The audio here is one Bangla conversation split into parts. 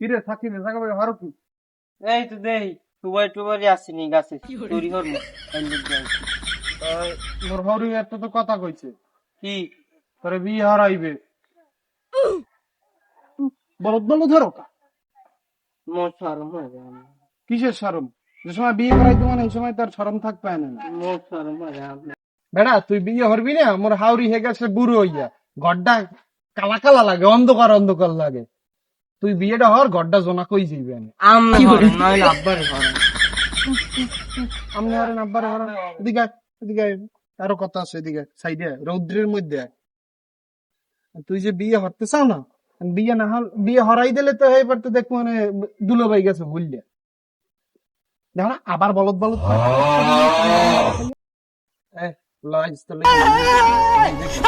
কিরে থাকি রে জায়গা ভাই হারো কি এই তো দেই টুবাই আসিনি গাছে চুরি হরমু মোর হরি এত তো কথা কইছে কি তোরে বিয়ে হারাইবে বলদ বলদ ধরো মোর শরম হয়ে যায় কিসের শরম যে সময় বিয়ে করাইতে মানে এই সময় তার শরম থাক পায় না মোর শরম হয়ে যায় বেড়া তুই বিয়ে হরবি না মোর হাওড়ি হয়ে গেছে বুড়ো হইয়া গড্ডা কালা কালা লাগে অন্ধকার অন্ধকার লাগে তুই বিয়েটা হর গড্ডা জোনা কই যাইবে আমি হরম নইলে আব্বারে হরম আমি হরেন আব্বারে হরেন এদিকে আয়, এদিকে আয়। আরো কথা আছে এদিকে সাইডে রৌদ্রের মধ্যে আয়। তুই যে বিয়ে হরতে চাও না বিয়ে না হল বিয়ে হরাই দিলে তো এইবার তো দেখবো মানে দুলো পাই গেছে ভুললে দেখো না আবার বলদ বলদ করে। এই, লাইস তো লেগে গেছে।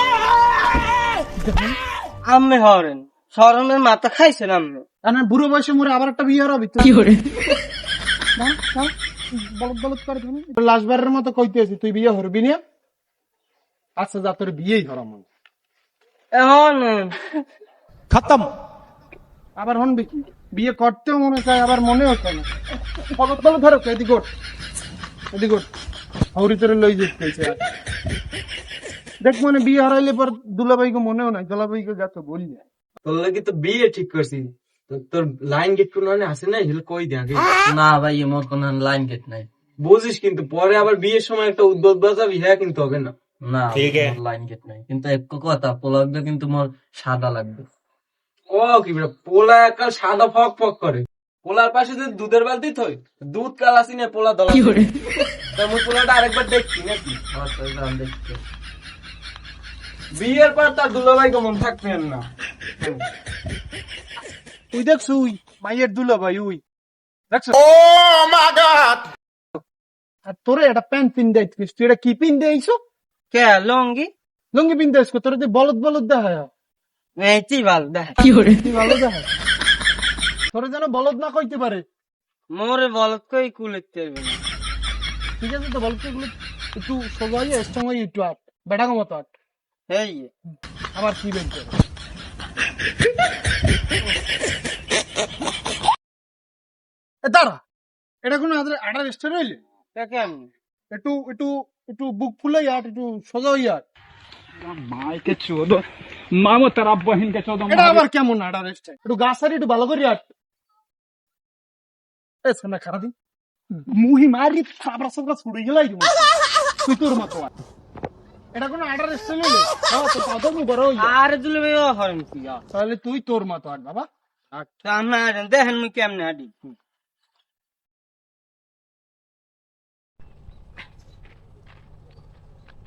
আমি হরেন শরমের মাথা খাইছেন আমি আর না বুড়ো বয়সে মোরে আবার একটা বিয়ে হরাবি কি করে বলদ বলদ করে তুমি লাস্টবারের মতো কইতেছি তুই বিয়ে হরবি না আচ্ছা যা তোর বিয়েই হরাম এখন খতম আবার হনবি কি বিয়ে করতেও মনে চায় আবার মনে হচ্ছে না বলদ বলদ ধরো এদিকে ওঠ এদিকে ওঠ হাউরি তোরে লই যেতে দেখ মানে বিয়ে হারাইলে পর দুলাভাইকে মনেও নাই দুলাভাইকে যা তো বললি তোর লাগি তো বিয়ে ঠিক করছি তোর লাইন গেট কোন আছে না হিল কই দে আগে না ভাই মোর কোন লাইন গেট নাই বুঝিস কিন্তু পরে আবার বিয়ের সময় একটা উদ্যোগ বাজাবি হ্যাঁ কিন্তু হবে না না লাইন গেট নাই কিন্তু এক কথা পোলাগটা কিন্তু মোর সাদা লাগবে ও কি বলে পোলা একাল সাদা ফক ফক করে পোলার পাশে যদি দুধের বালতি থই দুধ কাল আসি না পোলা দলা তোর পোলাটা আরেকবার দেখছি নাকি বিয়ের পর তার দুলাভাই কেমন থাকবেন না তুই দেখছ উই মাইয়ের দুলাভাই উই দেখছ আর তোরে একটা প্যান্ট পিন দেখিস তুই এটা কি পিন দেইছো কে লঙ্গি লুঙ্গি পিন দেইছো তোর যে বলদ বলদ দেখা নেচি ভাল দেখ কি ভালো দেখা তোরে যেন বলদ না কইতে পারে মোরে বলত কই কুলেতে পারবে না ঠিক আছে তো বলদ একটু সোজা হয়ে স্ট্রং হয়ে একটু আট বেটা মতো আট এই আবার কি বের করে দাঁড়া এটা কোনো আটার স্টার হইলে তাকে আমি একটু একটু একটু বুক ফুলে আট একটু সোজা হয়ে আট মাইকে চোদো মামো তারা বহিন কে চোদো এটা আবার কেমন আটার স্টার একটু গাছ সারি একটু ভালো করে আট এসে না খারাপ মুহি মারি সাবরা সাবরা ছুড়ে গেলাই তুই তোর মতো আট এটা কোনো আটার স্টার হইলে তো পাদো মু বড় হই আর দুলে ভাই হরেন কি তাহলে তুই তোর মতো আট বাবা আট আমরা দেখেন মুই কেমনে হাঁটি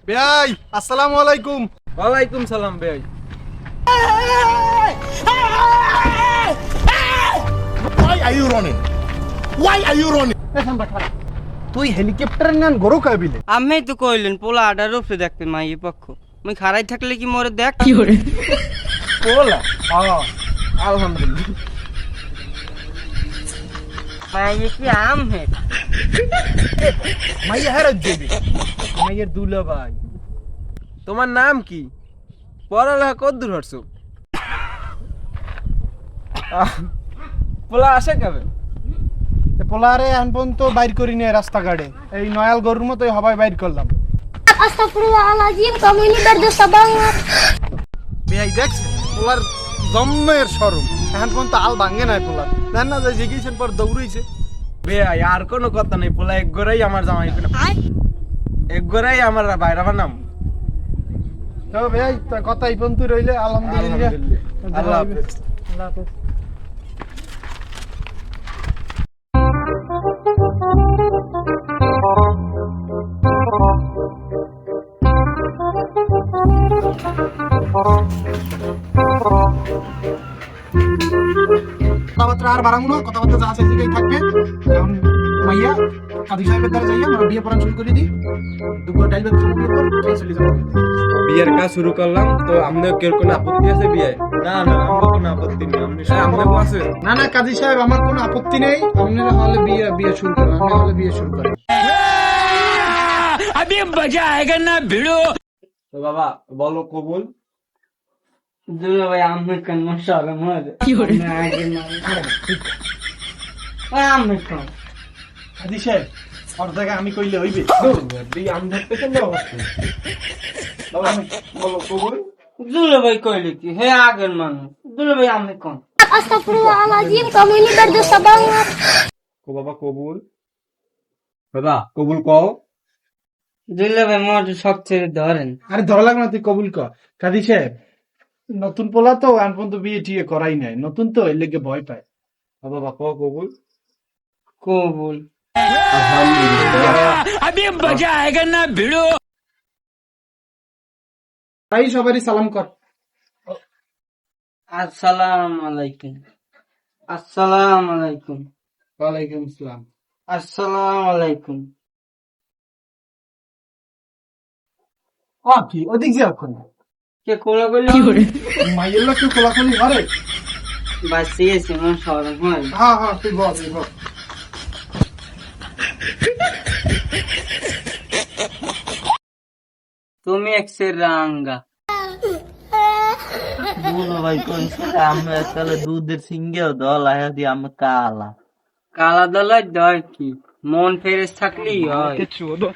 বেয়াই আসসালামু আলাইকুম ওয়ালাইকুম সালাম ভাই Why are you running? Why are you running? তুই হেলিকপ্টার নেন গরু কাবিলে আমি তো কইলেন পোলা আডার উপরে দেখতে মাইয়ে পক্ষ মুই খাড়াই থাকলে কি মোরে দেখ পোলা আলহামদুলিল্লাহ মাইয়ে কি আম হে মাইয়া হেরাত দেবি মাইয়ের দুলা ভাই তোমার নাম কি পড়ালেখা কত দূর হচ্ছো পোলা আসে কবে পোলারে এখন পর্যন্ত বাইর করি নিয়ে রাস্তাঘাটে এই নয়াল গরুর মতোই হবাই বাইর করলাম Astagfirullahaladzim, kamu ini berdosa banget. বেয়াই দেখছে পোলার জন্মের সরম এখন পর্যন্ত আল ভাঙে নাই পোলার দেন না যে জিগিয়েছেন পর দৌড়াইছে ভাই আর কোনো কথা নেই পোলা এক গোড়াই আমার জামাই এক গোড়াই আমার বাইরে বানাম তো বেয়াই তা কথা এই পর্যন্ত রইলে আলহামদুলিল্লাহ আল্লাহ হাফেজ আল্লাহ হাফেজ কথাবার্তা আর বাড়াবো না কথাবার্তা যা আছে সেটাই থাকবে এখন মাইয়া কাজী সাহেবের দ্বারা যাইয়া আমরা বিয়ে পড়ান শুরু করে দিই দুপুর ডাইল ভাত খাওয়ার পর খেয়ে চলে যাবো বিয়ের কাজ শুরু করলাম তো আমাদের কেউ কোনো আপত্তি আছে বিয়ে না না আমাদের কোনো আপত্তি নেই আমাদের আছে না না কাজী সাহেব আমার কোনো আপত্তি নেই আপনারা হলে বিয়ে শুরু করেন আপনারা হলে বিয়ে শুরু করেন अभी मजा आएगा ना भिड़ो তো বাবা বলো কবুল দুলা ভাই আমি কেন মশাবে মরে কি করে আগে আমি কেন হাজি সাহেব ওর জায়গায় আমি কইলে হইবে তুই আম ধরতেছেন না অবশ্যই বলো কবুল দুলা ভাই কইলে কি হে আগের মানুষ দুলা ভাই আমি কেন Astagfirullahaladzim, kamu ini berdosa banget. কো বাবা কবুল বাবা কবুল কও দুলা ভাই মরে সব ছেড়ে ধরেন আরে ধরা লাগবে না, তুই কবুল কর। কাজী সাহেব নতুন পোলা তো এখন পর্যন্ত বিয়ে টিয়ে করাই নাই, নতুন তো এর লেগে ভয় পায়। বাবা কও কবুল কবুল তাই সবারই সালাম কর। আসসালামু আলাইকুম আসসালামু আলাইকুম ওয়ালাইকুম আসসালাম। আসসালামু আলাইকুম কি ওদিক যে এখন কে কোলা কইলো মাইয়ের লোক কেউ কোলাকুলি করে? বাসি গেছে মন সরম হয় হ্যাঁ হ্যাঁ, তুই বল তুই বল। তুমি এক সে রাঙ্গা দুলা ভাই কইছে আমরা তাহলে দুধের সিঙ্গেও দল আয়া দি আমি কালা কালা দলায় দয় কি মন ফেরেস থাকলেই হয় के चोदो